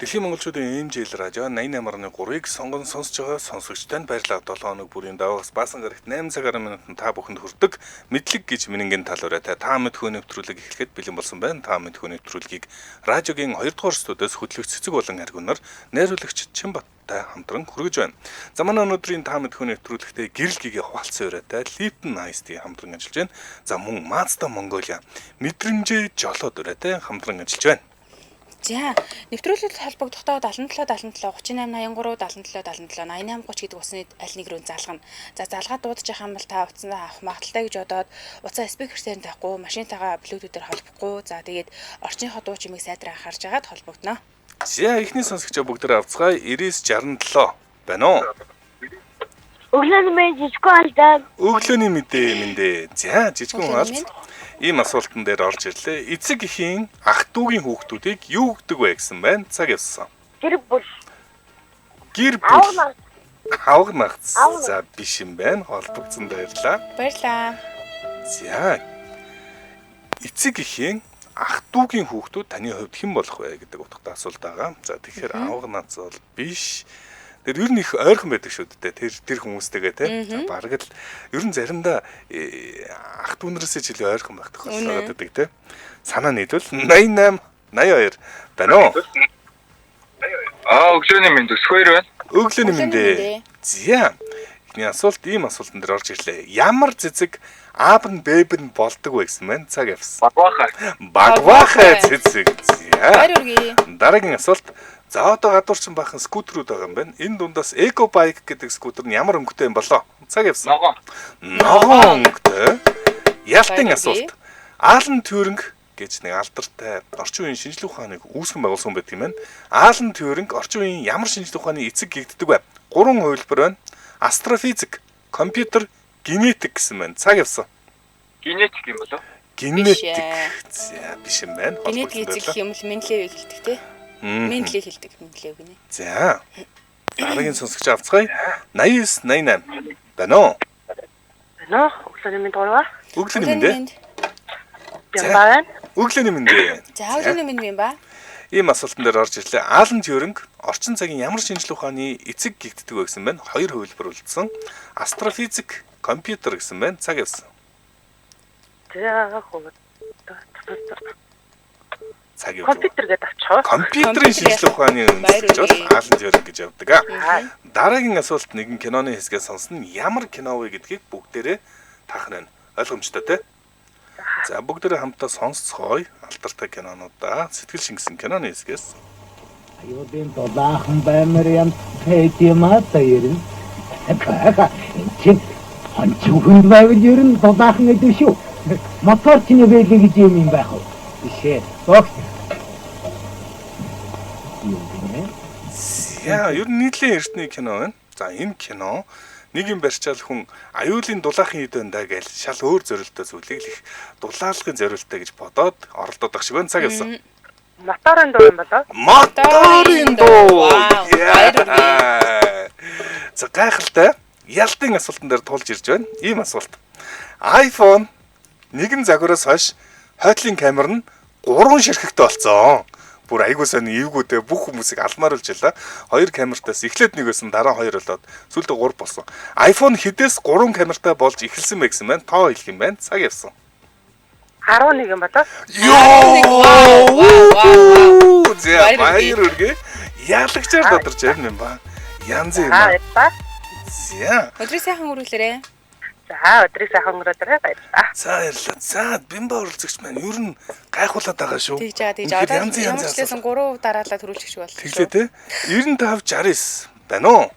Дэлхийн монголчуудын жил радио 88.3-ыг сонсож байгаа сонсогчдод баярлалаа. 7 хоног бүрийн даваагаас баасан гарагт 8 цагаар минутанд та бүхэнд хүрдэг мэдлэг гэж минийхэн талаараа та мэдхүү нэвтрүүлэг эхлэхэд бэлэн болсон байна. Та мэдхүү нэвтрүүлгийг радиогийн 2 дугаар студиос хөтлөгч Цэцэг болон Аргунаар найруулагч Чинбаттай хамтран хүргэж байна. За манай өнөөдрийн та мэдхүү нэвтрүүлэгтээ гэрэл гэгээ хуваалцсан өрөөтэй Lipton Ice Tea хамтран ажиллаж байна. За мөн Mazda Mongolia мэдрэмжээ жолоод өрөөтэй хамтран ажиллаж байна. За нэвтрүүлэлд холбогдохдоо 77 77 38 83 77 77 88 30 гэдэг усны аль нэг рүү залгана. За залгаад дуудаж явах юм бол та утсандаа авах магадaltaй гэж бодоод утсаа спикерсээр тавихгүй, машинтайгаа блютуутээр холбохгүй. За тэгээд орчийнхоо дуу чимийг сайдраа анхаарж агаад холбогдно. За эхний сонсогчоо бүгдээ авцгаая 9967 байна уу? Өглөөний мэд жижигхэн алдаг. Өглөөний мэдээ. За жижигхэн алт. Ийм асуултан дээр орж ирлээ. Эцэг эхийн ах дүүгийн хүүхдүүдийг юу гэдэг вэ гэсэн байна. Цаг явсан. Гэр бүл. Авга нагц. За биш юм байна. Холбогдсон баярлаа. Баярлаа. За эцэг эхийн ах дүүгийн хүүхдүүд таны хувьд хэн болох вэ гэдэг утгатай асуулт байгаа. За тэгэхээр авга нагц бол биш. Тэр ер нь их ойрхон байдаг шүү дээ. Тэр хүмүүстэйгээ те. За бараг л ер нь заримдаа ах дүүнэрээсээ жилийн ойрхон байх тохиолдол байдаг те. Санаа нийтвэл 88 82 байна уу? Өглөөний мэнд өсгөр байна. Өглөөний мэндээ. За. Эхний асуулт ийм асуултан дээр орж ирлээ. Ямар цэцэг аав нь бэб нь болдог вэ гэсэн мэн цаг явсан. Багвахай цэцэг. За. Дараагийн асуулт. За одоо гадуурчин бахан скутерүүд байгаа юм байна. Энэ дундаас Eco Bike гэдэг скутер нь ямар өнгөтэй юм болоо? Цаг явсан. Ногоон өнгөтэй. Ялтын асуулт. Alan Turing гэж нэг алдартай орчин үеийн шинжлэх ухааныг үүсгэн байгуулсан байдаг юм байна. Alan Turing орчин үеийн ямар шинжлэх ухааны эцэг гэгддэг вэ? 3 хувилбар байна. Астрофизик, компьютер, генетик гэсэн байна. Цаг явсан. Генетик юм болов? Генетик. За биш юм байна. Генетик эзэг юм л Менделеев хэлдэг те. Менделев хэлдэг Менделев гинэ. За. Дараагийн сонсогч авцгаая. 89 88 байна уу? Байна. Өглөөний мэд гурваа. Өглөөний мэндэ. Бямбаа. Өглөөний мэндэ. За өглөөний мэнд юм ба. Ийм асуултан дээр орж ирлээ. Alan Turing орчин цагийн ямар шинжлэх ухааны эцэг гэгддэг вэ гэсэн байна. 2 хувилбар үлдсэн. Астрофизик, компьютер гэсэн байна. Цаг явсан. Цаг явсан. Компьютер гэдэг авчихаа. Компьютерийн шинжлэх ухааны үндэслэж бол Alan Turing гэж явдаг. Дараагийн асуулт нэгэн киноны хэсгээ сонсно. Ямар кино вэ гэдгийг бүгдээрээ таахна. Ойлгомжтой те? За бүгдээрээ хамтдаа сонсцгоё. Алдартай кинонуудаа сэтгэл шингэсэн киноны хэсгээс. Аюудын дулаахан баймар юм хэдиймаа тайрын. Чин хончхон байвал ер нь дулаахан гэдэг шүү. Мотор чинь байлээ гэж юм байх уу? Бишээ. Богт. Яа, ер нь нийлээ эртний кино байна. За энэ кино нэг юм барьчаал хүн аюулын дулаахын хэд байна даа гэж шал өөр зорилттой зүйлийг л их дулаалгын зорилттой гэж бодоод оролдоод байх шиг байна. Цаг явсан. Моторын дуу юм болоо? Моторын дуу. За гайхалтай. Ялтын асуултан дээр тулж ирж байна. Ийм асуулт. iPhone нэгэн загвараас хойш хойтлын камер нь 3 ширхэгтэй болцсон. Бүр айгуу сайн эвгүүдээ бүх хүмүүсийг алмааруулж ялаа. 2 камертаас эхлээд нэг байсан, дараа 2 болоод сүүлдээ 3 болсон. iPhone хэдээс 3 камертай болж эхэлсэн бэ гэсэн байна. Тоо хэлэх юм байна. Цаг явсан. 11 юм болоо? Йоо! За баяр үргэ. Яалагчаар додорч ярина юм ба. Янз юм ба. За. Өдрийг сайхан өргөлөөрэй. За өдрийг сайхан өнгөрөөдрэй баярлалаа. За баярлалаа. За бимба уралцагч маань ер нь гайхуулаад байгаа шүү. Тэгж одоо ямар ч лсэн 3 дараалал төрүүлчих шиг боллоо. Тэглээ те. 95 69 байна уу?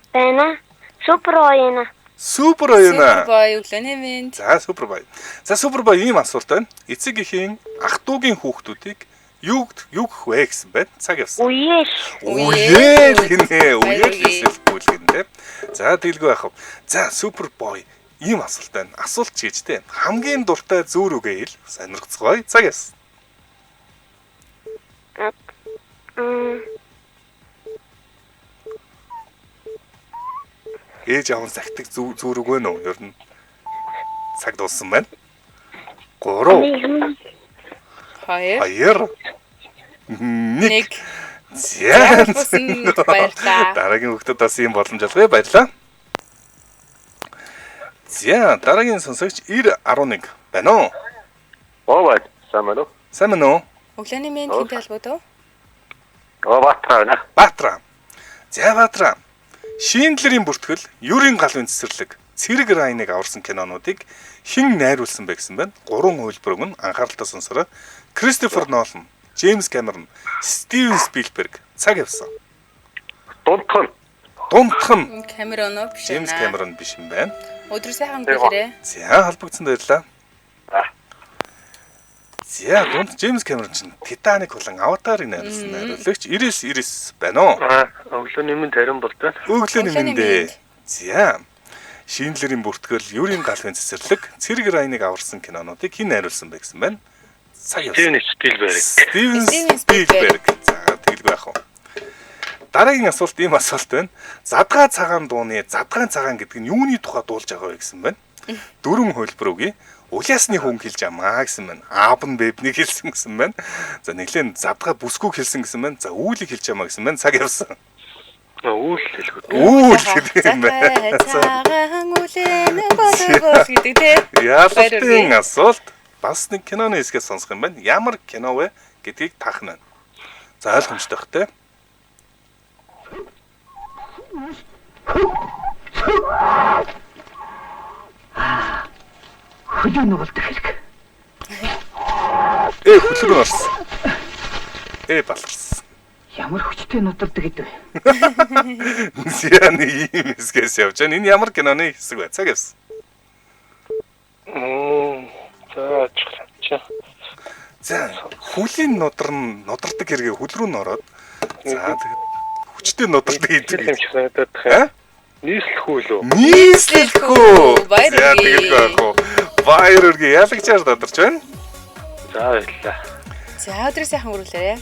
Байна. Супер оёна. Супер оёна. Бай өглөөний мэнд. За супер бай. За супер бай ийм асуулт байна. Эцэг эхийн ах дүүгийн хүүхдүүдийг юу гэх вэ гэсэн байна. Цаг явсан. Үеэл гинэ. Үеэл хэлбэл гинэ. За тэглгүй яах вэ? За супер бой ийм асуулт байна. Асуулт чийжтэй. Хамгийн дуртай зүүр үгээ хэл. Сонирхцгоё. Цаг явсан. Ээж аав загтаг зүүр үг вэ нөө? Ер нь цаг дууссан байна. 3 2 1 За. Баярлалаа. Дараагийн хүүхдэд бас ийм боломж олгоё. Баярлалаа. За, дараагийн сонсогч 911 байна уу? Оо сайн байна уу? Сайн байна уу? Өглөөний мэнд хинтэй албад уу? Баатар. Баатар. За Баатар. Шиндлэрийн бүртгэл, Юрийн галвын цэцэрлэг, Цэрэг Райныг аварсан кинонуудыг хэн найруулсан бэ гэсэн байна? 3 хувилбарыг нь анхааралтай сонсороо. Кристофер Нолан, Джеймс Кэмерон, Стивен Спилберг цаг явсан. Дунтхан. Камерон уу биш Джеймс Кэмерон биш юм байна. Өдөр сайхан өнгөрөөрэй. За холбогдсон баярлалаа. За дунд Джеймс Кэмерон чинь Титаник болон Аватарыг найруулсан найруулагч 99 байна уу? Өглөөний минь тарин болд байна. Өглөөний мэндэ. За. Шиндлэрийн бүртгэл, Юрийн галвын цэцэрлэг, Цэрэг Райныг аварсан кинонуудыг хэн найруулсан бэ гэсэн байна? Цаг явсан. Стивен Спилберг. За тэгэлгүй яах вэ? Дараагийн асуулт ийм асуулт байна. Задгаа цагаан дууны задгаан цагаан гэдэг нь юуны тухай дуулж байгаа вэ гэсэн байна? 4 хувилбар өгье. Уляасны хүн хэлж амаа гэсэн байна. Аав нь бэбнийг хэлсэн гэсэн байна. За нэглэн задгаа бүсгүйг хэлсэн гэсэн байна. За үүлийг хэлж амаа гэсэн байна. Цаг явсан. Үйл хэлгүүд. Үйл гэдэг юм байна. Цагаан үлэн бодгоос гэдэг те. Яалтын асуулт бас нэг киноны хэсгээс сонсох юм байна. Ямар кино вэ гэдгийг таахна. За ойлгомжтой бах те. Хөлөө нүгэлдэх хэрэг. Хөлөг орсон. Баларсан. Ямар хүчтэй нутардаг гэдэг вэ? Зяны ийм хэсгээс явж байна. Энэ ямар киноны хэсэг вэ? Цаг явсан. За ачаа. За хүлийн нудардаг хэрэгээ хөл рүү н ороод. За тэгээд хүчтэй нудардаг гэдэг. юм шиг санагдаад байна. Нийслэхгүй лөө. Нийслэхгүй. Баяр хүргэе. Баяр хүргэе. Ялагчаар додарч байна. За баярлалаа. За өдөр сайхан өнгөрөөрэй.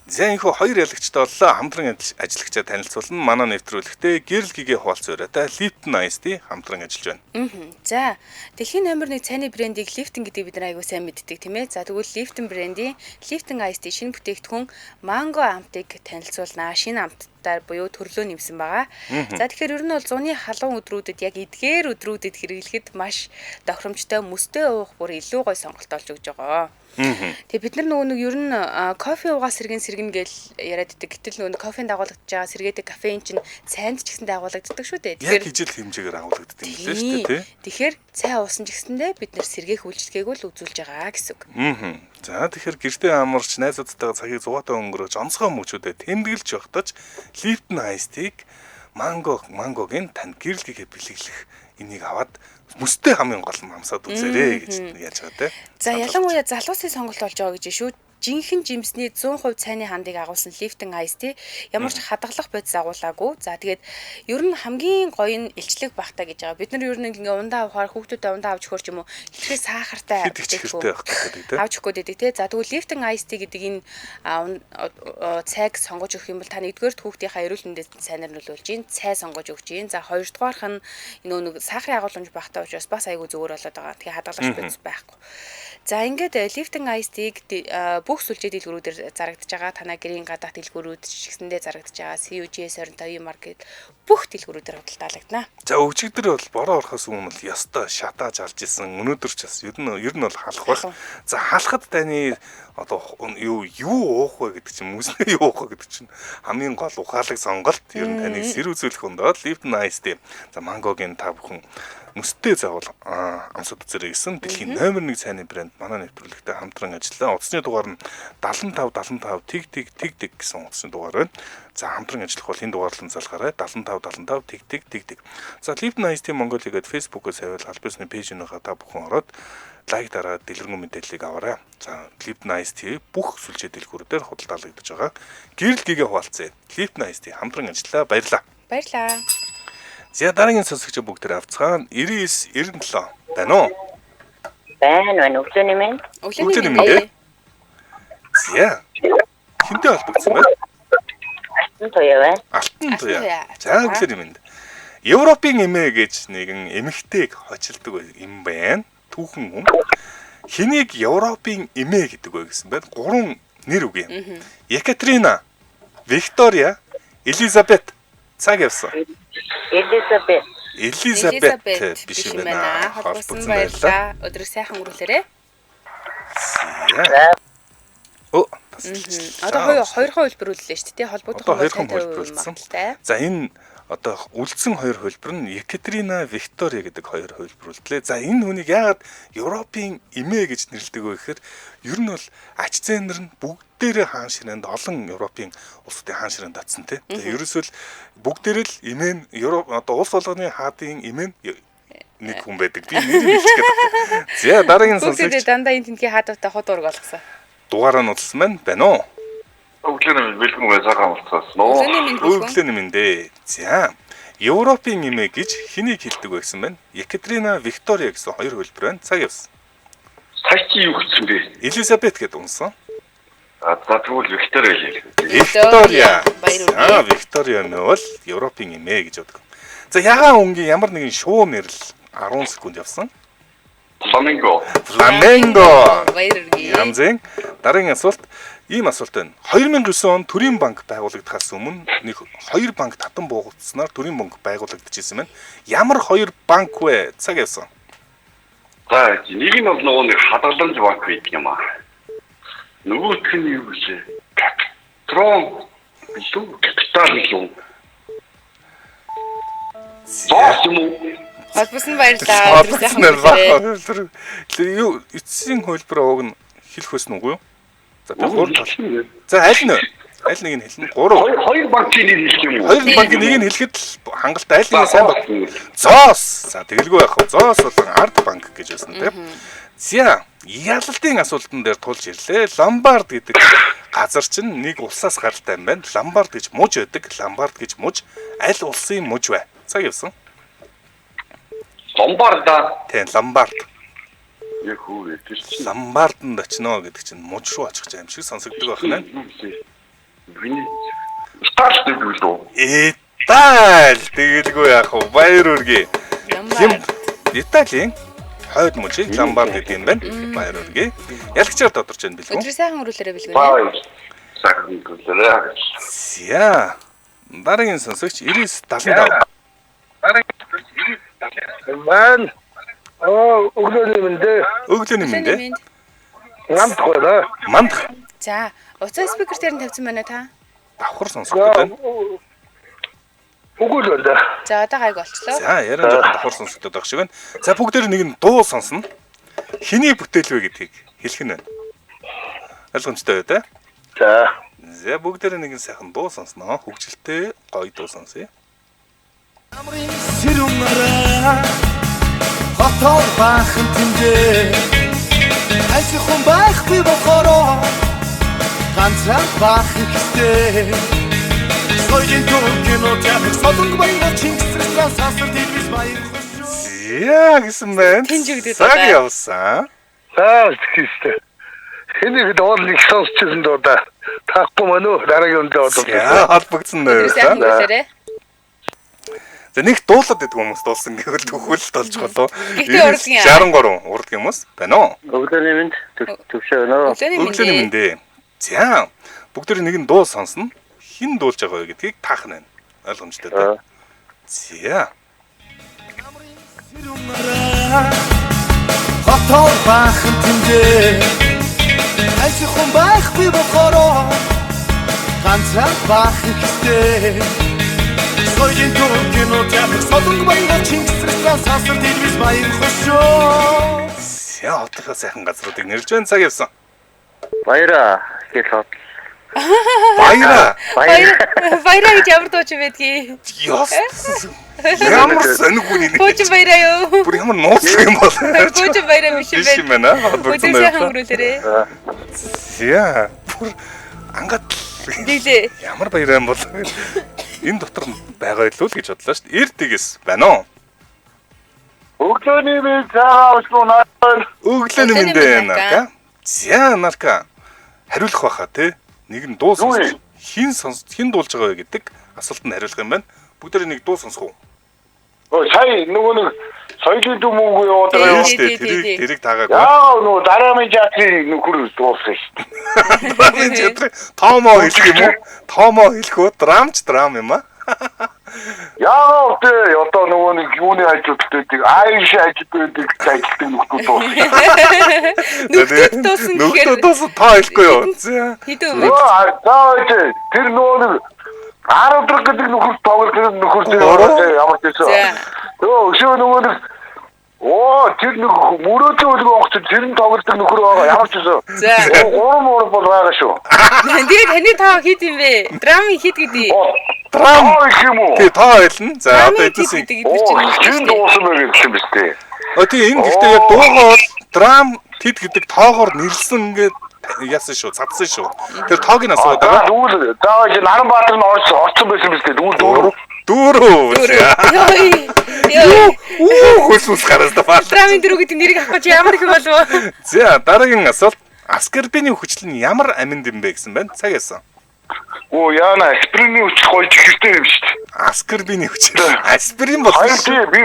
За энэ хоёр ялагчтай боллоо. Хамтран ажиллагчаа танилцуулна. Манай нэвтрүүлэгтээ гэрэл гэгээ хуваалц өрөөтэй Lipton Ice Tea хамтран ажиллаж байна. За дэлхийн номер 1 цайны брендийг Lipton гэдэг бид нар аягүй сайн мэддэг тийм ээ. За тэгвэл Lipton брендийн Lipton Ice Tea шинэ бүтээгдэхүүн манго амтыг танилцуулнаа. Шинэ амттаар буюу төрлөө нэмсэн байгаа. За тэгэхээр ер нь бол зуны халуун өдрүүдэд яг эдгээр өдрүүдэд хэрэглэхэд маш тохиромжтой мөстэй уух бүр илүү гой сонголт олж өгж байгаа. Тэгээ бид нар нөгөө нэг ер нь кофе уугаа сэргэн гэж яриад байдаг. Гэтэл нөгөө кофенд дагуулгадж байгаа сэргээдэг кофеин чинь цайнд ч гэсэн дагуулгаддаг шүү дээ. Яг ижил хэмжээгээр агуулгаддаг юм лээ шүү дээ. Тэгэхээр цай уусан ч гэсэндээ бид нар сэргээх үйлчлэгийг л үзүүлж байгаа гэсэн үг. За тэгэхээр гэртээ амарч найзуудтайгаа цагийг зугаатай өнгөрөөж онцгой мөчүүдэд тэмдэглэж явахдаж Lipton Ice Tea мангогийн танд гэрэл гэгээ бэлэглэх энийг аваад мөстэй хамгийн гол нь амсаад үзээрэй гэж яаж байгаа те. За ялангуяа залуусын сонголт болж байгаа гэж шүү. Жинхэнэ жимсний 100% цайны хандыг агуулсан Lipton Ice Tea ямар ч хадгалах бодис агуулаагүй. За тэгээд ер нь хамгийн гоё нь илчлэг багтаа гэж байгаа. Бид нар ер нь ингээ ундаа авахаар хүүхдүүдэд ундаа авч өгөх юм уу? Ихтэй сахартай авч өгөх гэдэг те. За тэгвэл Lipton Ice Tea гэдэг энэ цайг сонгож өгөх юм бол та нэгдүгээр хүүхдийнхаа эрүүл мэндэд сайнаар нөлөөлж гин цай сонгож өгч гин. За хоёрдугаарх нь энэ нэг сахарын агуулмж багтаа учраас бас айгүй зүгээр болоод байгаа. Тэгээ хадгалах бодис байхгүй. За ингээд Lipton Ice Tea-г бүх сүлжээ дэлгүүрүүдээр зарагдж байгаа. Танай гэрийн гадаах дэлгүүрүүд шигсэндээ зарагдж байгаа. CUG 25 маркет бүх дэлгүүрүүдээр худалдаалагдана. За өчигдөр бол бороо орохоос өмнө ястаа шатааж алж исэн. Өнөөдөр ч бас ер нь бол халах байх. За халахад таны одоо юу уух вэ гэдэг чинь мөснөө юу уух вэ гэдэг чинь хамгийн гол ухаалаг сонголт. Ер нь таныг сэр үзүүлэх өндөө Lipton Ice Tea. За мангогийн та бүхэн мөстэй заавал амсууд үзэрэй гэсэн дэлхийн номер 1 цайны брэнд манай нэвтрүүлэгтэй хамтран ажиллаа. Утасны дугаар нь 75 тэг гэсэн утасны дугаар байна. За хамтран ажиллах бол энэ дугаарлан залгаарай 75 тэг. За Lipton Ice Tea Mongolia гэдэг Facebook-оор савил аль бисны пэйжийнхаа та бүхэн ороод лайк дараад дэлгэрэнгүй мэдээллийг аваарай. За Lipton Ice Tea бүх сүлжээ дэлгүүрүүдээр худалдаалагдаж байгаа. Гэрэл гэгээ хуваалцъя. Lipton Ice Tea хамтран ажиллаа. Баярлалаа. За дараагийн сонсогч бүгдээр авцгаана 99-97 байна уу? Байна өглөөний минь. Өглөөний минь. За. Хинтээ холбогдсон байна? Алтан туяа. За өглөөний минь. Европын эмээ гэж нэгэн эмэгтэйг хочилдог юм байна. Түүхэн хүн. Хэнийг Европын эмээ гэдэг вэ гэсэн байна. 3 нэр үг юм. Екатерина, Виктория, Элизабет. Цаг явсан. Элизабет биш юм байна. Холбогдсон баярлалаа. Өдрийг сайхан өнгөрүүлээрэй. Оо, Одоо хоёр хувилбар үллээ шүү дээ. Холбогдох одоо хоёр хувилбарлсан. За энэ одоо үлдсэн хоёр хувилбар нь Екатерина, Виктория гэдэг хоёр хувилбар үлдлээ. За энэ хүнийг яагаад Европын эмээ гэж нэрлэдэг вэ гэхээр ер нь бол ач зээнэр нь бүгдээрээ хаан ширээнд олон Европын улсуудын хаан ширээнд татсан тий. Тэгээ ерөөсөө л бүгдээрээ л эмээ нь Европ одоо улс болгоны хаадын эмээ нь нэг хүн байдаг. Би нэрийг хэлчих гээд. За дараагийн сонсогч. Бүгдээ дандаа энэ тэнхий хаадтай хот ураг болгосон. Дугаараа нь удалсан байна. Байна уу? Өглөөний бэлгэн байцаахан болцсон нөө. Өглөөний мэндэ. За. Европын эмээ гэж хэнийг хэлдэг вэ гэсэн байна? Екатерина, Виктория гэсэн хоёр хувилбар байна. Цаг явсан. Цааш чи юу гэсэн бэ? Элизабет гэдэг унсан. За тэгвэл Виктория хэлээ. Виктория. Виктория нь бол Европын эмээ гэж боддог. За ягаан өнгийн ямар нэгэн шуу нэрл 10 секунд явсан. Фламинго. Баяргий. Янзын дараагийн асуулт ийм асуулт байна. 2009 он Төрийн банк байгуулагдахаас өмнө нэг хоёр банк татан буугдсанаар Төрийн банк байгуулагдчихсэн байна. Ямар хоёр банк вэ? Цаг явсан. За нэг нь бол нөгөө нэг хадгаламж банк гэдэг юм аа. Нөгөөх нь юу вэ? Капитрон битүү капитал юу? Холбосон баярлалаа. Өдрийг сайхан өнгөрүүлээрэй. Юу эцсийн хувилбар ууг нь хэлэх байсан уу юу? За тэгэхээр за аль нэг нь хэлнэ. Хоёр банкын нэр хэлэх юм уу? Хоёр банкын нэг нь хэлэхэд л хангалттай аль нэг сайн байна. Зоос. За тэгэлгүй яах вэ? Зоос болон Ард банк гэж байсан тийм. За ялалтын асуултан дээр тулж ирлээ. Ломбард гэдэг газар чинь нэг улсаас гаралтай юм байна. Ломбард гэж муж байдаг. Ломбард гэж муж аль улсын муж вэ? Цаг явсан. Ломбарда. Тийм, Ломбард. Яг хүү гэж. Ломбарданд очино гэдэг чинь муж руу очих гэж юм шиг сонсогддог байна. Старт гэдэг үү? Итали тэгэлгүй яах вэ? Баяр үргээ. Италийн хойд мужийг Ломбард гэдэг юм байна. Баяр үргээ. Ялагчаар тодорч байна билгүй. Өдрийг сайхан өнгөрүүлээрэй билгүй. Сайхан өнгөрүүлээрэй. За. Дараагийн сонсогч 9975. Ман. Өглөөний мэндэ. Өглөөний мэндэ. Намдах байна. Мандах. За, уцаа спикер дээр нь тавьсан байна та. Давхар сонсогдод байна. Өглөө. За, одоо гайг болчлоо. За, яран жоохон давхар сонсогдод байх шиг байна. За, бүгдээр нэг нь дуу сонсно. Хэний бүтээл вэ гэдгийг хэлэх нь байна. Ойлгомжтой бай таа. За. За, бүгдээр нэг нь сайхан дуу сонсноо. Хөгжилтэй гоё дуу сонсъё. Амрын сэрүүмээрээ хотоор баахан тэмдээ айсхан байхгүй бохороо ганцхан баахан хэстэй соёлын төгнөд яг содонг баян чингисрээс сасар дилбис баян Яа гэсэн байна. Тэнжигдээд цаг байна. явсан. За тэгстэй. Хэнийг доорлыг сонсчихсан доо да. Таахгүй мөн үү? Дараагийн өндөө одоо. Яа холбогдсон Өдрийг сайхан нэ. өнгөрүүлээрэй. За нэг дуулаад байдаг хүмүүс дуулсан гэвэл төгөлд болж болов. Гэхдээ урлагийн 63 урлагийн хүмүүс байна уу? Өглөөний мэнд төвшөө өнөө. Өглөөний мэндэ. За бүгд нэг нь дуу сонсно. Хин дуулж байгаа вэ гэдгийг таах нь. Ойлгомжтой дээ. За. хотоор баахан тэмдээ айсхан байхгүй бохороо ганцхан баахан хэстэй соёлын төгнөд яг содонг баян чингисрээс сасар дилбис баян хөшөө Яа отохоо сайхан газруудыг нэрж байна цаг явсан. Баяра гэж хот. Баяра. Баяра гэж ямар дууч байдгийг. Ёс. Ямар сонирхолтой нэг. Гүж баяра юу? Бүр ямар нууц юм бол. Гүж баяра биш Биш юм байна. байна. Өдрийг сайхан өнгөрүүлээрэй. Яа. Бүр ангат. Дийлээ. Ямар баяр юм бол. Энэ дотор байгаа илүү л гэж бодлоо шүү дээ. Эрдэгс байна уу? Өглөөний мэнд цаа уушнаа. Өглөөний мэндэ нарка. За нарка. Хариулах байхаа тий. Нэг нь дуу сонсож хин дуулж байгаа вэ гэдэг асуултанд хариулах юм байна. Бүгдээ нэг дуу сонсох уу? Сая нөгөө нэг Соёлын дүм үгүй юу одоо юу? Тэрийг таагаагүй. Яа нөө дараамын театрын нөхөр дуусах шүү. Дараамын театрын тоомо хэлэх юм уу? Тоомо хэлэх үү? Драм юм аа. Яа одоо нөгөө нэг юуны ажилтдаг Irish ажилтдаг ажилтдаг нөхөр дуусах. Нөхөр дуусах таа хэлэхгүй юу? Хэдэн өмнө? Тэр нөгөө нэг 10 өдөр гэдэг нөхөр тоглох нөхөр ямар тийсэн. Өшөө нөгөө нэг тэр нэг мөрөөдөө үлгэн огч тэр нь тоглох нөхөр байгаа ямар тийсэн. Гурван бол байгаа шүү. Тэгээд таны тоо хит юм бэ? Драм хит гэдэг. Драм юм уу? Тий тоо хэлнэ. За одоо эдгээс чинь дуусан байх юм биш үү? Тий энэ гэхдээ яг дуугаар драм тэд гэдэг тоогоор нэрлсэн ингээд яасан шүү, цадсан шүү. Тэр тоог нь асууад байгаа. Дүүл дааж Наранбаатар нь орсон байсан биз дээ. Дүүрөө. Хөөс гараас таа. Драмын дөрөв гэдэг нэрийг авах гэж ямар их болов уу? За дараагийн асуулт. Аскорбины хүчил нь ямар аминд юм бэ гэсэн байна. Цаг яасан. Яана аспирины хүчил гоё чихтэй юм шүү дээ. Аскорбины хүчил. Аспирин бол би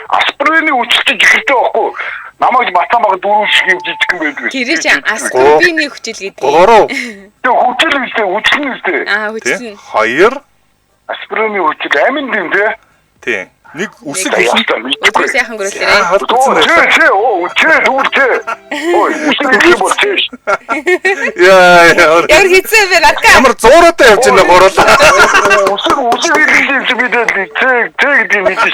аспирины хүчтэй чихтэй байхгүй. Намайг матамаг дөрөв шиг юм жижиг юм байдаг. Тэр чинь аскорбины хүчил гэдэг. Гурав. Тэг хүчил үстэй, хүчил үстэй. Хүчил. Хоёр. Аспирины хүчил амин юм те. Тийм. Нэг үсэг хэлсэн. Өдрөөс яхан гөрөлтэй. Яа. Яар хийцээ бэ надаа. Ямар зуураатай явж байна гурлаа. Үсэг хэлсэн юм бид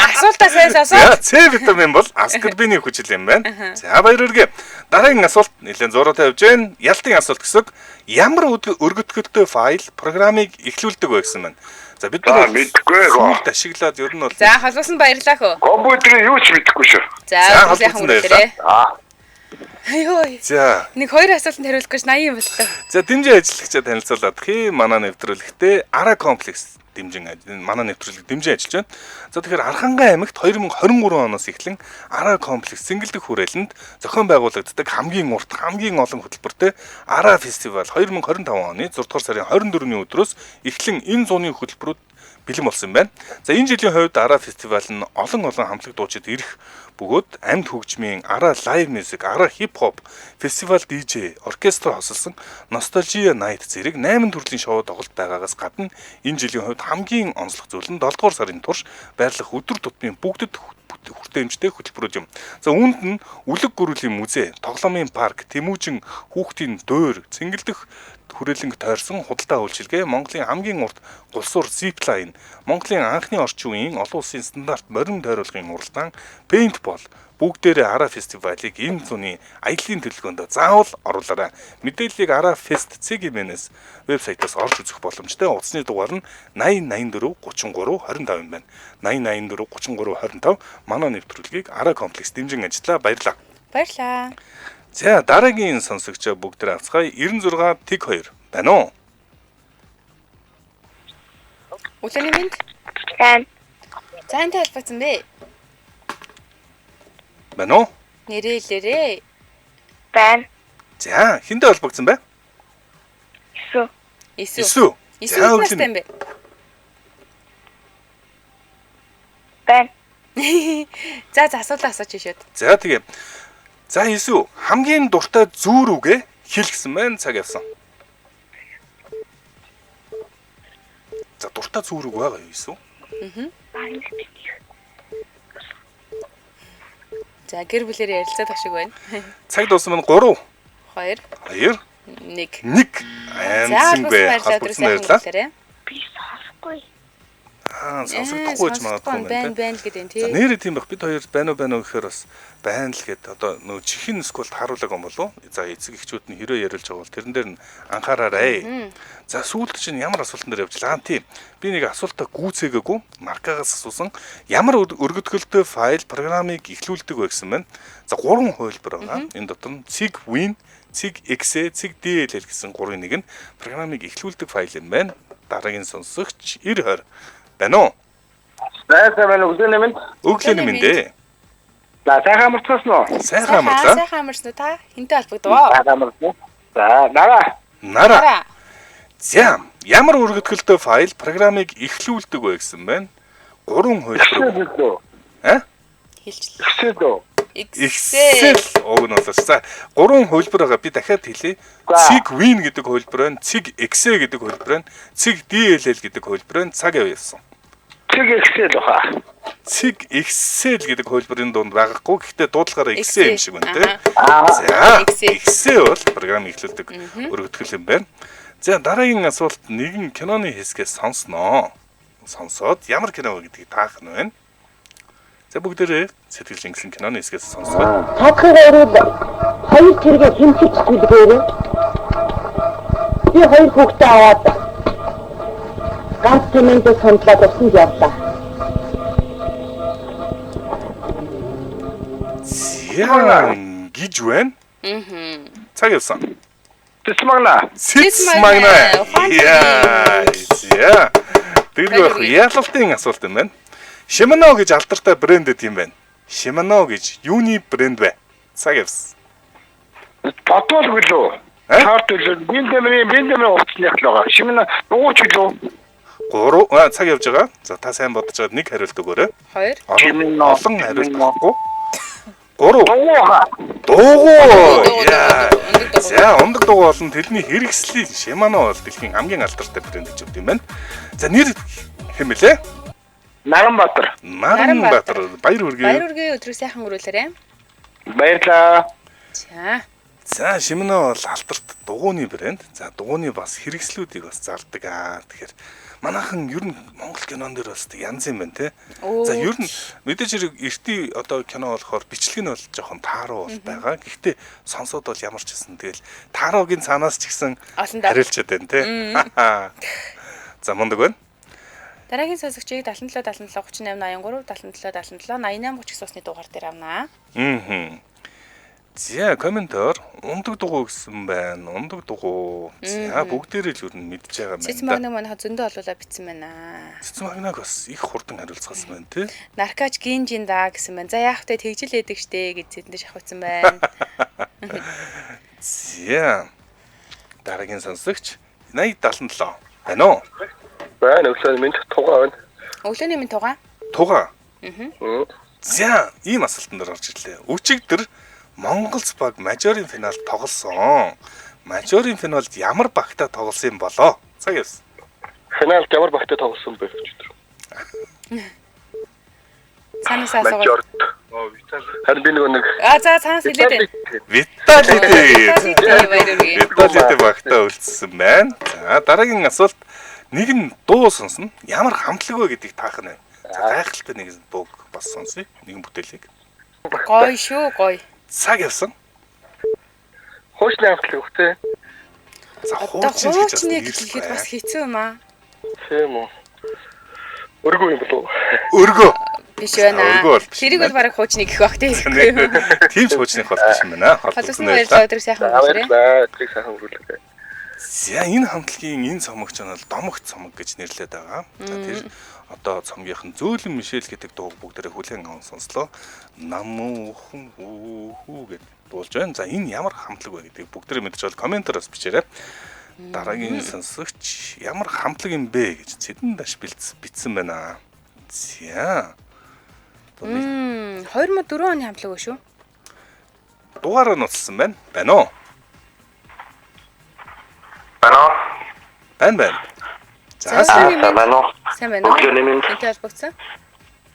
Асуултаа сайн асуу. С витамин бол аскорбины хүчил юм байна. За баяр хүргэе. Дараагийн асуулт нэлээд зуураатай явж байна. Ялтын асуулт гэсэн ямар өргөтгөлтэй файл програмыг эхлүүлдэг вэ гэсэн байна. За бид нар мэдгүй гоо ашиглаад ер нь бол За холбоосон баярлалаа хөө. Компьютерийг юу ч мэдэхгүй шүү. За яхан гөрөлтэй. Айой. За нэг хоёр асуултанд хариулах гэж 80 юм болтой. За дэмжин ажиллагчаа танилцуулаад манай нэвтрүүлэгтээ Ара комплекс манай нэвтрүүлэг дэмжин ажиллаж байна. За тэгэхээр Архангай аймагт 2023 оноос эхлэн Ара комплекс Цэнгэлдэх хүрээлэнд зохион байгуулагддаг хамгийн урт хамгийн олон хөтөлбөртэй Ара фестивал 2025 оны 6 дугаар сарын 24-ний өдрөөс эхлэн энэ зууны хөтөлбөрүүд бэлэн болсон байна. За энэ жилийн хувьд Ара фестивал нь олон хамтлаг дуучид ирэх бөгөөд амьд хөгжмийн Ара лайв мьюзик, Ара хип хоп, фестивал DJ, оркестр хосолсон Nostalgia Night зэрэг 8 төрлийн шоу тоглолт байгаагаас гадна энэ жилийн хувьд хамгийн онцлог зүйл нь 7 дугаар сарын турш байрлах өдөр тутмын бүгдэд хүртээмжтэй хөтөлбөрүүд юм. За үүнд нь Үлэг гөрүүлийн музей, тоглоомын парк, Тэмүүжин хүүхдийн дуур, Цэнгэлдэх хүрээлэнг тойрсон худалдаа үйлчилгээ, Монголын хамгийн урт гулсуур зиплайн, Монголын анхны орчин үеийн олон улсын стандарт морин тойруулгын уралдаан, пейнтбол бүгдээрээ Ара фестивалыг энэ зуны аяллаа төлөвлөгөөнд заавал оруулаарай. Мэдээллийг Ара Fest CGM-ээс вебсайтаас орж үзэх боломжтой. Утасны дугаар нь 8084 33 25 юм байна. 8084 33 25 манай нэвтрүүлгийг Ара комплекс дэмжин ажиллаа. Баярлалаа. Баярлалаа. За дараагийн сонсогч бүгдээ авцгаая. 96 тэг 2 байна уу? Өглөөний мэнд. Сайн. За энэ хэлбэцэн бэ? Байна уу? Нэрэлээрээ. Байна. За хинтээ холбогдсон бай? Исүү. Исүү настай юм бэ? Байна. За асуулаа асууж шүүд. За тэгээ. За Исүү хамгийн дуртай зүүр үгээ хэл гэсэн байна. Цаг явсан. За дуртай зүүр үг байгаа юу Исүү? За гэр бүлээр ярилцаад ах шиг байна. Цаг дууссан маань 3 2 1 Амцэн бэ. баярлалаа. Би сонсохгүй. Сонсогдохгүй ч магадгүй байна л гэдэг тийм. Нэрээ тийм бах бид хоёр байна уу гэхээр бас байна л гэд одоо нөө чихэн скулд харуулаг юм болов. За эцэг эхчүүд нь хэрэг яриулж байгаа бол тэрэн дээр нь анхаараарай. За сүүлд чинь ямар асуултан дээр явж лаа тийм. Би нэг асуултаа гүйцээгээгүй маркагаас асуусан. Ямар өргөтгөлтэй файл програмыг эхлүүлдэг вэ гэсэн байна. За 3 хувилбар байгаа. Энэ дотор нь цэг win, цэг exe, цэг dll гэсэн 3-ын нэг нь програмыг эхлүүлдэг файл юм байна. Дараагийн сонсогч 9020 байна уу? Сайн өглөөний мэнд. Өглөөний мэнд ээ. За сайхан амарцсан уу? Сайхан амарлаа. Сайхан амарсан уу та? Хинтээ холбогдвоо? Сайхан амарсан. За Нара. За ямар өргөтгөлтэй файл програмыг эхлүүлдэг вэ гэсэн байна. 3 хувилбар. хэлжлээ. Excel үү? Excel уг нь болоо. За 3 хөлбөр байгаа. Би дахиад хэлье. Цэг win гэдэг хөлбөр байна. Цэг exe гэдэг хөлбөр байна. Цэг DLL гэдэг хөлбөр байна. Цаг явуулсан. Цэг Excel баха. Цэг Excel гэдэг хөлбөрийн дунд байгаагүй. Гэхдээ дуудлагаараа exe юм шиг байна тий. За exe бол програм эхлүүлдэг өргөтгөл юм байна. За дараагийн асуулт нэгэн киноны хэсгээс сонсноо. Сонсоод ямар кино гэдгийг таах нь байна. За бүгдээрээ сэтгэл зүйн киноны хэсгээс сонсгоо. Хатхаар хоёр тэргээ хэмжиж хэлгээрээ. Би хоёр хүүхдээ аваад ганц тэмээндээ сондлоод усан явлаа. Яан гэж байна. Цаг явсан. Тэсмагна. Сисмагна. Яа. Тэргөө ялалтын асуулт юм байна. Shimano гэж алдартай брэнд гэдэг юм байна. Shimano гэж юуны брэнд вэ? Цаг явсан. Бодвол гэлөө. Шарт үлээ. Биндэмээ уцлах л байгаа. Shimano нууч гэлөө. 3 цаг явж байгаа. За та сайн бодож байгаа нэг хариулт өгөөрэй. 2 олон хариулт байхгүй. 3 Дуугуу. Яа. За ундаг дуугу болон тэрний хэрэгслийг Shimano бол дэлхийн хамгийн алдартай брэнд гэж үгд юм байна. За нэр хэмэлээ? Наранбаатар. Наранбаатар. Баяр хүргэе. Баяр хүргэе. Өдрөө сайхан өрүүлээрэй. Баярлаа. За Shimano бол алдарт дугууны брэнд. За дугууны бас хэрэгслүүдийг бас зардаг аа. Тэгэхээр манайхан ер нь Монгол кинон дээр бас янз юм байна те. За ер нь мэдээж хэрэг эртний одоо кино болохоор бичлэг нь бол жоохон тааруу бол байгаа. Гэхдээ сонсоод бол ямар ч гэсэн тэгэл тааруугийн цаанаас ч гэсэн хариулчаад байна те. За мундаг байна. Дараагийн сонсогчийг 77 77 38 83 77 77 88 30 сусны дугаар дээр авнаа. За комментор ундаг дугуй гэсэн байна. Ундаг дугуй. За бүгдээрээ л юу н мэдж байгаа юм байна. Цэцмагнаг манайха зөндөө олуулаа битсэн байна. Цэцмагнаг бас их хурдан хариулцгаасан байна тий. Наркач гинжин да гэсэн байна. За яах вэ тэгжил эдэг штэ гэж зэдэндээ шахавцсан байна. За дараагийн сонсогч 8077 байна уу? Байна өглөөний минь тугаа байна. Өглөөний минь тугаа? Тугаа. За ийм асуултанд орж ирлээ. Өчигдөр Монголс баг мажорын финалд тоглосон. Мажорын финалд ямар багтаа тоглосон юм болоо? Цаг явсан. Финалд ямар багтаа тоглосон бэ өчигдөр? Цаанаас асуугаад. Харин би нэг за цаанаас хэлээд. Виталити багтаа үлдсэн байна. За дараагийн асуулт нэг нь дуу сонсно. Ямар хамтлаг вэ гэдгийг таах нь байна. За гайхалтай нэг дууг бас сонсъё. Нэгэн бүтээлийг. Гоё шүү, гоё. Цаг явсан. Хуучны хамтлаг өгтэй. За хуучны гэхэд бас хэцүү юм аа. Тийм үү. Өргөө юм болов. Өргөө. Биш байна. Тэрийг бол бараг хуучны гэх бах тийм. Тийм ч хуучных бол биш юм байна. Холбооны баярлалаа өдөр сайхан өнгөрөөрэй. Өдрийг сайхан өнгөрүүлээ. За энэ хамтлагийн энэ цомогч нь бол домогт цомог гэж нэрлэдэг байгаа. За тэр одоо цомгийнх нь зөөлөн Мишель гэдэг дууг бүгдээрээ хүлээн аван сонслоо. Намуухан хүү гэж дуулж байна. За энэ ямар хамтлаг вэ гэдгийг бүгдээрээ мэдчихвэл комментароос бичээрэй. Дараагийн сонсогч ямар хамтлаг юм бэ гэж цэдэн даш битсэн байна. За 2004 оны хамтлаг вэ шүү? Дугаараа нуцсан байна. Байна уу? Байна. За сайн байна уу? Өглөөний минь. Энтэй холбогдсон?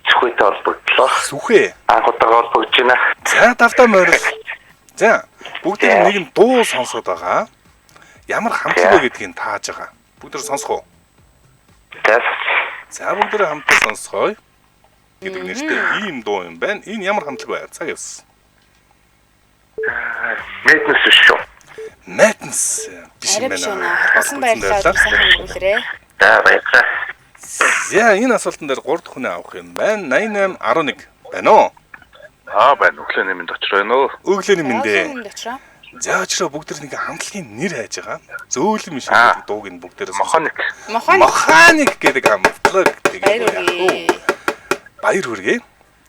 Сүхтэй холбогдлоо. Сүхээ. Анхудаага холбогдож байна. За давтаа морил. За бүгдээ нэг нь дуу сонсоод байгаа. Ямар хамтлаг вэ гэдгийг тааж байгаа. Бүгдээ сонсох уу? За бүгдээ хамтдаа сонсгоё. Гэдэг нэртэй ийм дуу юм байна. Энэ ямар хамтлаг вэ? Цаг явсан. Мэднэс шүү. Madness биш юм байна. Басан баярлалаа сайхан өнгөрүүлээрэй. За баярлалаа. За энэ асуултан дээр 3 дахь хүнээ авах юм байна. 8811 байна уу? Байна. Өглөөний минь очроо байна уу? Өглөөний минь. За очроо бүгд нэг хамтлагийн нэр хайж байгаа. Зөөлөн Мишель гэдэг дууг нь бүгдээрээ Моханик гэдэг хамтлаг гэдэг. Баяр хүргэе.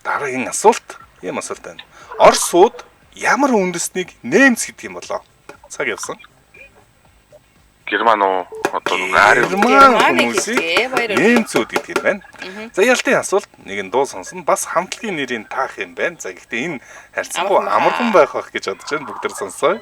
Дараагийн асуулт. Ийм асуулт байна. Оросууд ямар үндэснийг нэмс гэдэг юм болоо? Цаг явсан. Герман уу? Одоо Герман хүмүүсийг нэмцүүд гэдэг юм байна. За ялтын асуулт нэг нь дуу сонсно бас хамтлагийн нэрийн таах юм байна. За гэхдээ энэ харьцангуй амархан байх байх гэж бодож байна. Бүгд сонсоё.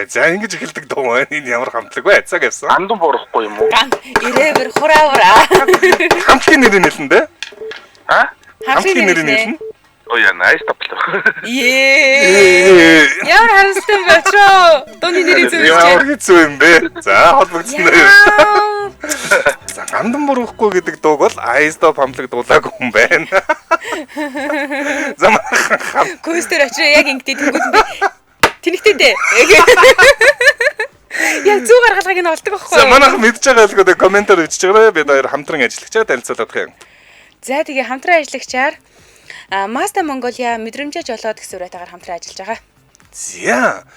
За ингэж эхэлдэг дуу байна. Энэ ямар хамтлаг вэ? Цаг явсан. Андан бурахгүй юм уу? Ирээвэр хураавра. Хамтлагийн нэрийг нэлэн дээ. Хамтлагийн нэрийг нэлэн. Оо яа, nice топлоо. Ямар харамсалтай байна ч оо. Дууны нэрийг зөв Ямар хэцүү юм бэ? За холбогдсон дээ. За гандан бурахгүй гэдэг дууг бол I Stop хамтлаг дуулаагүй юм байна. За Көстер очроо яг ингэдэг тэнгууд юм бэ. Тэнэгтэй дээ. Яг зүү гаргалгааг нь олдог байхгүй юу? За манайх мэдж байгаа хэлгүүд комментээр бичиж байгаарай. Бид хоёр хамтран ажиллагчаа танилцуулах юм. За тэгээ хамтран ажиллагчаар Mazda Mongolia мэдрэмжээ жолоод гэсэн үрэйтээр хамтран ажиллаж байгаа. За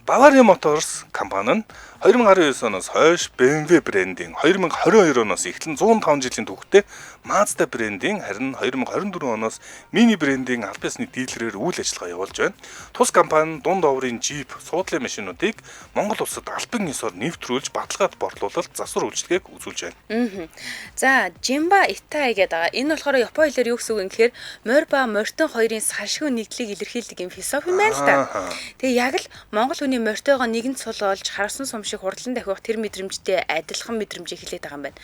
Bavaria Motors компани нь 2019 оноос хойш BMW брендийн 2022 оноос эхлэн 105 жилийн түүхтэй Mazda брендийн харин 2024 оноос Mini брендийн аль биесны дилерээр үйл ажиллагаа явуулж байна. Тус компани дунд оврын Jeep суудлын машинуудыг Монгол улсад албан ёсоор нэвтрүүлж баталгаад борлуулалт засвар үйлчилгээг үзүүлж байна. За Jimba Itai гэдэг энэ болохоор Японы хэлээр юу гэсэн үг юм гэхээр морь ба морьтон хоёрын салшгүй нэгдлийг илэрхийлдэг юм философи юм байна л та. Тэгээ яг л Монгол хүний морьтойгоо нэгэн цул болж харсан сум шиг хурдлан дахиох тэр мэдрэмжтэй адилхан мэдрэмжийг хэлээд байгаа юм байна.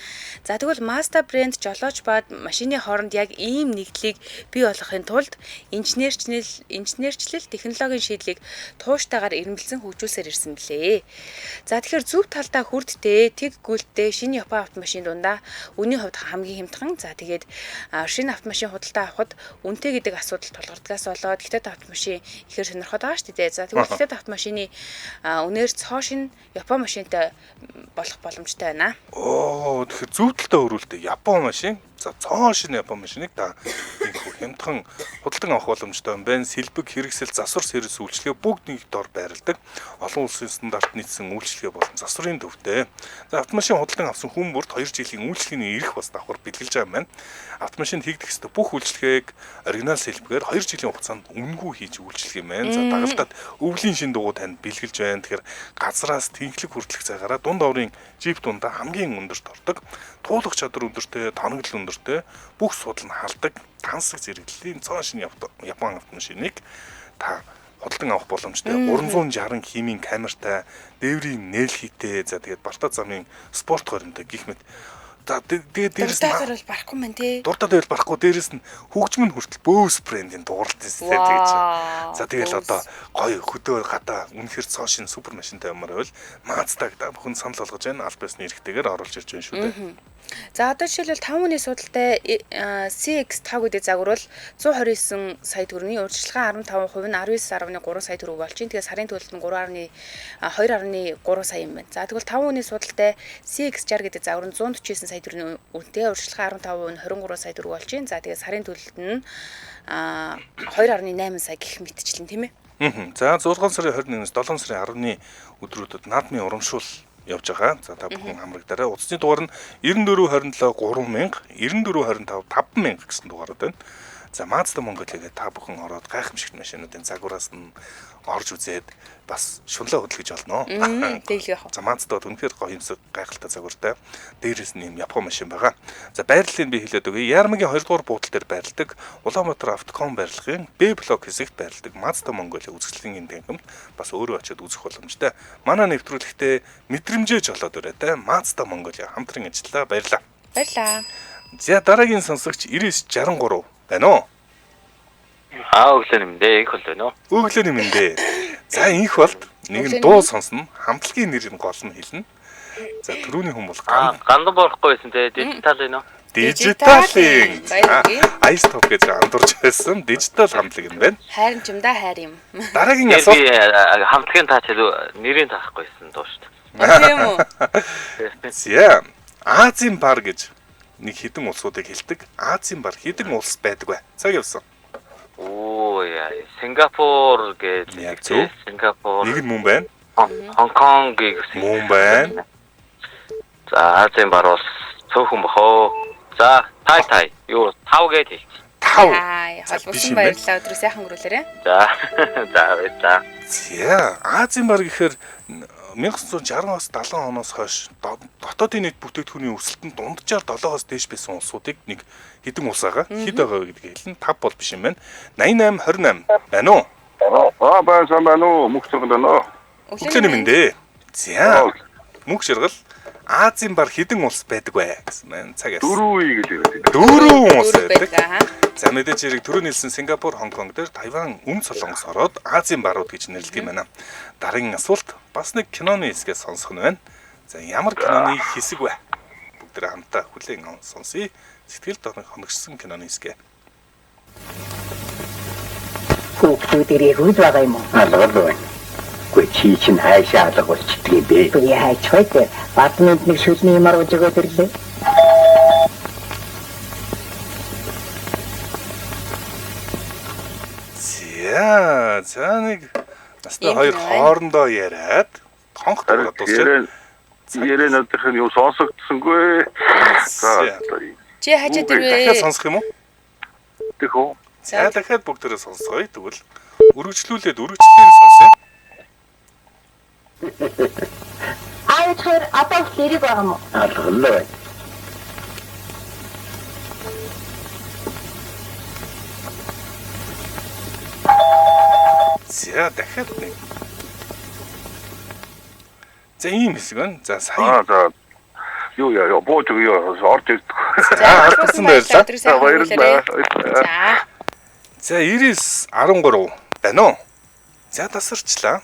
За тэгвэл Mazda брэнд жолооч бад машины хооронд яг ийм нэгдлийг бий болгохын тулд инженерчлэл технологийн шийдлийг тууштайгаар ирмэлзэн хөгжүүлсээр ирсэн блэ. За тэгэхээр зөв талдаа хүрдтэй тэг гүйлттэй шинэ Япон автомашин дундаа үнийн хувьд хамгийн хямдхан. За тэгээд шинэ автомашин худалдаа авахд үнэтэй гэдэг асуудал тулгардгаас болоод хятад автомашин ихээр сонирхоод байгаа шүү дээ. За тэгвэл хятад автомашины үнээр цоо шин Япон машинтай болох боломжтой байна. Оо тэгэхээр зөв талдаа өрүүлдэг Япон машин. За цоо шин Япон машиныг та инхүү хямдхан худалдан авах боломжтой юм байна. Сэлбэг хэрэгсэл засвар сервис үйлчилгээ бүгд нэг дор байрладаг. Олон улсын стандарт нийцсэн үйлчилгээ болон засварын төвтэй. За автомашин худалдан авсан хүн бүрт 2 жилийн үйлчилгээний эрх бас давхар бэлгэлж байгаа юм байна. Автомашинд хийгдэх ёстой бүх үйлчилгээг оригинал сэлбэгээр 2 жилийн хугацаанд үнэгүй хийж үйлчлэх юм байна. За дагалдаад өвлийн шин дугуй танд бэлгэлж байна. Тэгэхээр газраас тэнхлэг хүртэлх цагаараа дунд оврын Jeep дундаа хамгийн өндөрт ордог. Туулах чадвар өндөртэй, тоноглол өндөртэй бүх судал нь халдаг тансаг зэрэглэлийн цоо шин Япон автомашиныг та худалдан авах боломжтой. 360 химийн камертай, дээврийн нээлхийтэй, за тэгээд балтаа замын спорт хоримтой гэх мэт. За тэгээд дээрээс нь дуртайгаар барахгүй мэн тий. Дуртайгаар барахгүй дээрээс нь хөгжмөн хүртэл Bose брендийн дууралт эстэй тэгэж. За тэгэл одоо гоё хөдөө гадаа үнэхэр цоо шин супер машинтай юмар байвал Mazda-г та бүхэн санал болгож байна. Аль биесны эрхтэйгээр оруулж ирж байна шүү дээ. За одоо жишээлбэл 5 хүний судалтай CX5 гэдэг загварвал 129 сая төгрөгийн урьдчилан 15% нь 19.3 сая төгрөг болж байна. Тэгээ сарын төлөлт нь 2.3 сая юм байна. За тэгвэл 5 хүний судалтай CX60 гэдэг загвар нь 149 сая төгрөгийн үнэтэй урьдчилан 15% нь 23 сая төгрөг болж байна. За тэгээ сарын төлөлт нь 2.8 сая гэх мэтчлэн тийм ээ. За 6 сарын 21-ээс 7 сарын 10-ны өдрүүдэд наадмын урамшуул явж байгаа. За та бүхэн хамрагдаарай. Утасны дугаар нь 9427 3000, 9425 5000 гэсэн дугаарууд байна. За Mazda Mongolia гэдэг та бүхэн ороод гайхамшигт машинуудын загвараас нь орж үзээд бас шунлаа хөдөлгөж олно. Тэглэх яах вэ? За Mazda үнэхээр гоё юмсаг гайхалтай загвартай. Дээрээс нь юм Япон машин байгаа. За байрлалыг би хэлээд өгье. Ярмагийн 2 дугаар буудлын дээр байрладаг Улаанбаатар Автоком барилгын B блок хэсэгт байрладаг Mazda Mongolia үзэсгэлэнгийн тангамд бас өөрөө очиод үзэх боломжтой. Манай нэвтрүүлэгтээ мэдрэмжээ жолоод өрөөтэй Mazda Mongolia хамтран ажиллаа. Баярлалаа. Баярлалаа. За дараагийн сонсогч 9963 байна уу? Өглөө юм дээ, их бол байна уу? Өглөө юм дээ. За инх болд нэг дуу сонсно, хамтлагийн нэр нь гол нь хэлнэ. За түрүүний хүн бол гандан болохгүй байсан те, дижитал байна уу? Дижиталын. Ice Top гэж андуурч байсан дижитал хамтлаг юм байна. Хайрын ч юм да хайр юм. Дараагийн асуулт хамтлагийн таач нэрийн таахгүйсэн дуу шүү дээ. Тийм үү? За Азийн бар гэж нэг хідэн улсуудыг хэлдэг. Азийн бар хідэн улс байдаг бай. Цаг явсан. Оо яа. Сингапур гэж. Сингапур. Нэг нь мөн байна. Хонконг гэсэн. Мөн байна. За Азийн бар улс цөөхөн бохоо. За тай. Юу 5 гэж хэлчих. 5. Холбосон баярлалаа. Өдрөө сайхан өнгөрүүлээрэй. За. За. За Азийн бар гэхээр 1960-аас 70 оноос хойш дотоодын нийт бүтээгдэхүүний өсөлтөнд дунджаар 7-оос дээш байсан улсуудыг нэг хэдэн улс байгаа. Хэд байгаа гэдгийг хэлнэ. 5 бол биш юм байна. 88 байна уу? байна уу? Мөнх зургал байна уу? Өглөөний мэндэ. За. Мөнх ширгал Азийн бар хэдэн улс байдаг вэ гэсэн маань цаг явсан. 4 гэж хэлээд. 4 улс байдаг. За мэдээж хэрэг түрүү нэлсэн Сингапур, Хонконг дээр Тайван, Өмнө Солонгос ороод Азийн барууд гэж нэрлэдэг юм байна. Дараагийн асуулт бас нэг киноны хэсгээс сонсох нь байна. За ямар киноны хэсэг вэ? Бүгдээ хамтаа хүлээн сонсъё. Сэтгэл хоногчсон киноны хэсгээ. Хүүхдүүдэрээ хүйд байгаа юм уу? Алгаа байна. Гүй чи чинь хайшаа алга болчихдгийг бэ. Би хайч хойд баднууд нэг шүлний юмар өгөөд ирлээ. За нэг настай хоёр хоорондоо яриад тонх тоглоод дуусчаа. Ярэ надад юу сонсогдсонгүй. За чи хажууд ирвэ. Дахиад сонсох юм уу? Тэхүү. За дахиад бүгдээрээ сонсгоё. Тэгвэл өргөжлүүлээд сонсъё. Аятхэр одоо хэрэг байгаа юм уу? Алгалаа. За дахиад нэг. За ийм хэсэг байна. За сая. За юу бууж юу орж ирдэг. За алдсан байлаа. Баярлалаа. За 99-13 байна уу? За тасарчлаа.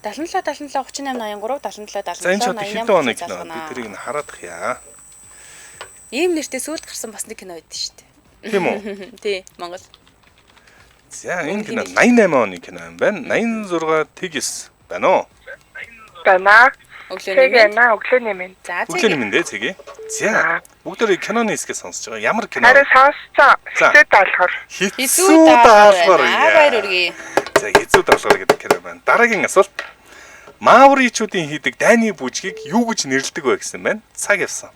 77 38 83 77 За энэ ч хэдэн оны кино бид тэрийг нь хараад хяа. Ийм нэртэй сүүлд гарсан бас нэг кино байдсан шүү дээ. Тийм үү? Тий, Монгол. За энэ кино 88 оны кино юм байна. 86 тэгс байна уу? Байна. Өглөөний минь. За өглөөний минь дээ цэгээ. За бүгдээ киноны хэсгээ сонсож байгаа. Ямар кино? Харин сонсцоо. Хэцүү даалгавар. Хэцүү даалгавар. Баяр үргээ. За хэцүү даалгавар гэдэг кино байна. Дараагийн асуулт. Мауричуудын хийдэг дайны бүжгийг юу гэж нэрлэдэг вэ гэсэн байна. Цаг явсан.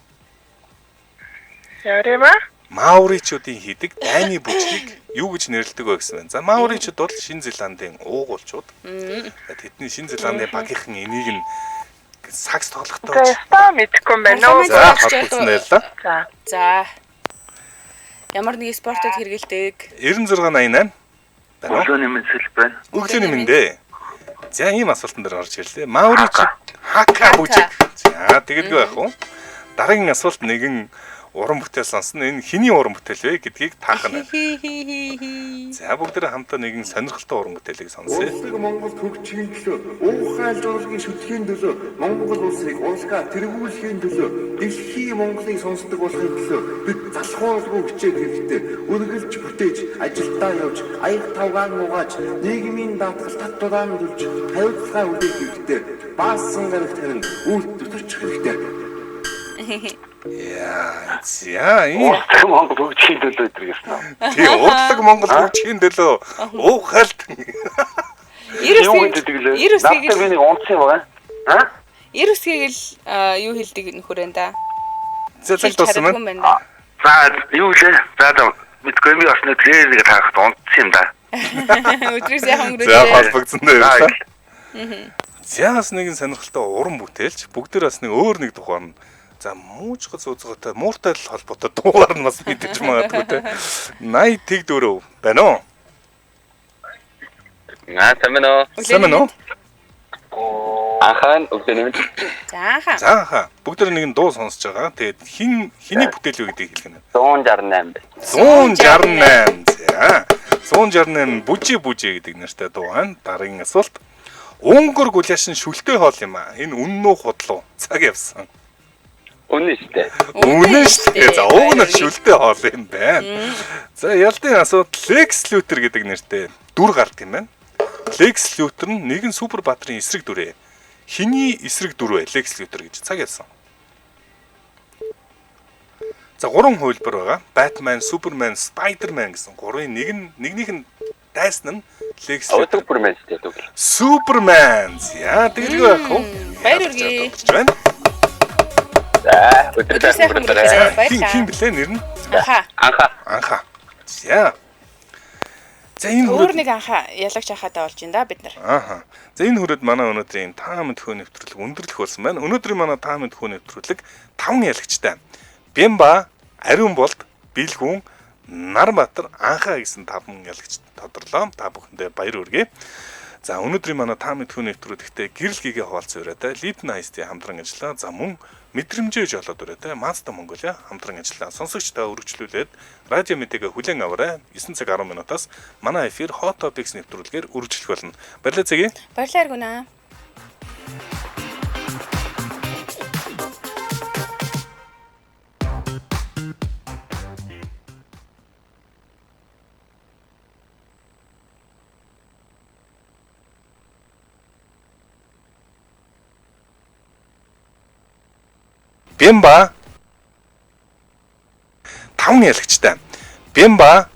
Ярима? Мауричуудын хийдэг дайны бүжгийг юу гэж нэрлэдэг вэ гэсэн байна. За мауричууд бол Шинэ Зеландын уугуулчууд. Тэдний Шинэ Зеландын багийнхан энийг нь сакс тоглохдоо та мэдэхгүй юм байна уу? За холбогдсон байлаа. За. Ямар нэг спортод хэрэгэлдэг. 9688. Өглөөний минь сэлб байна. Өглөөний минь дээ. За ийм асуултан дээр орж ирлээ. Маурич хака бүжиг. За тэгэдгүй байх уу? Дараагийн асуулт нэгэн уран бүтээл сонсно. Энэ хэний уран бүтээл вэ гэдгийг таах нь. За бүгдээ хамтаа нэгэн сонирхолтой уран бүтээлийг сонсъё. Улсыг Монгол хөгжихийн төлөө, уухайл зургийн шүтгэхийн төлөө, Монгол улсыг улсгаа тэргүүлэхийн төлөө, дэлхийн Монголыг сонсдог болохын төлөө бид залхуургүй хичээх хэрэгтэй. Үргэлж бүтээж, ажилдаа явж, аяг тавгаан угааж, нийгмийн даатгал татвараа төлж, хариуцлага үлдээх хэрэгтэй. Баасан гарагт харин үйлдэл төрчих хэрэгтэй. Яа, Улсыг Монгол хөгжихийн төлөө өдр гэсэн. тий, улсыг Монгол хөгжихийн төлөө уухайлт. Надад би нэг онцсон байгаа. Ирсгийг л юу хэлдэг нөхөр энэ да. Зэлэг туссан байна. За юу лээ? За мэдгүй би бас нэг лээг таахад онцсон юм да. Өдрөөс яхан өнгөрөө. За холбогдсон дээ. За бас нэгэн сонирхолтой уран бүтээлч бүгдээр бас нэг өөр нэг тухайн. За муучгц үзэгтэй мууртай холбоотой дуугаар нь бас мэдэж магадгүй те. 80 тэг дөрөв байна уу? Сайн уу? Ахан өглөөний. За. Бүгдээр нэгэн дуу сонсож байгаа. Тэгээд хиний бүтээл үү гэдгийг хэлэх нь. 168. 168. За. 168 бүжи гэдэг нэртэй дуу байна. Дараагийн асуулт. Өнгөр гуляшин шүлтэй хоол юм аа. Энэ үнэн үү худлуу? Цаг явсан. Үнэн шүү дээ. Үнэн шүү дээ. За уг нь шүлтэй хоол юм байна. За ялдын асуулт Lex Luthor гэдэг нэртэй дүр гард юм байна. Lex Luthor нь нэгэн супер баатрын эсрэг дүрээ. Хиний эсрэг дүр вэ? Lex Luthor гэж цаг явсан. За 3 хувилбар байгаа. Batman, Superman, Spider-Man гэсэн 3-ын нэгнийх нь дайсан нь Lex Luthor. Супермен гэдэг үг. Superman. Яа тэгэлгүй яах вэ? Баяр үргээ. За өдөр сайхан баярлалаа. Хин блэ нэр нь? Анха. За. За энэ өөр нэг анха ялагч анхаатай болж байна да бид нар. Ааха. За энэ хүрээд манай өнөөдрийн таамаг төхөө нэвтрүүлэг өндөрлөх болсон байна. Өнөөдрийн манай таамаг төхөө нэвтрүүлэг 5 ялагчтай. Бямба, Ариун болд, Билгүн, Нарбаатар, Анхаа гэсэн 5 ялагч тодорлоо. Та бүхэндээ баяр хүргэе. За өнөөдрийн манай таамаг төхөө нэвтрүүлэгтээ гэрэл гээгээ хуваалцсан өрөөтэй Lipton Ice-тэй хамтран ажиллаа. За мөн мэдрэмжээж олоод өрөөтэй Mazda Mongolia хамтран ажиллаа. Сонсогчдаа үргэлжлүүлээд радио мэдээгээ хүлээн аваарай. 9 цаг 10 минутаас манай эфир Hot Topics нэвтрүүлгээр үргэлжлэх болно. Баярлалаа Зэги. Баярлалаа Аргуна. Бямба 5 ялагчтай. Бямба,